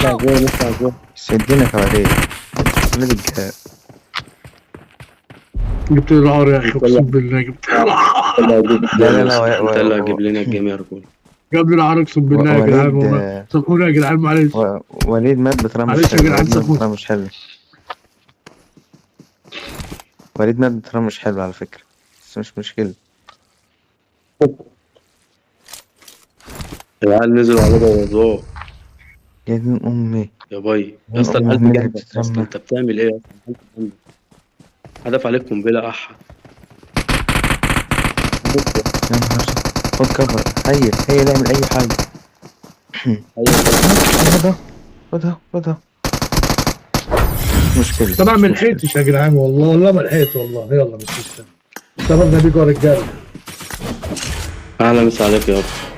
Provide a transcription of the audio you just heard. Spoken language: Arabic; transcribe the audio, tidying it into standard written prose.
اطلع جوه. سدينا كوارث. ولد الجهاز. جبت لي العار يا اخي، اقسم بالله جبت لي العار. لا لا انت اللي هجيب لنا الجيم يا رجل. جاب لي العار اقسم بالله يا جدعان والله. وليد سامحوني يا جدعان معلش. وليد مات بطريقة مش معلش يا حلوة. جدعان وليد مات سامحوني. بطريقة مش حلوة. وليد مات بطريقة مش حلوة على فكرة، بس مش مشكلة. العيال نزلوا على بوظوه يا دين أمي. يا باي. يا يا اسطى دين العيال أمي في اللي جنبك يا اسطى، بتترمى. انت بتعمل ايه يا اسطى؟ العيال في جنبك. هدف عليك قنبله احد. يا نهار أسود. خد كفر. هي اعمل أي حاجة. خدها خدها. مشكلة. طبعا مش ما مشكلة. لحقتش يا جدعان والله ما لحقت والله. يلا مش مشكله. سببنا بيكوا يا رجاله. اهلا مسا عليك يا اسطى.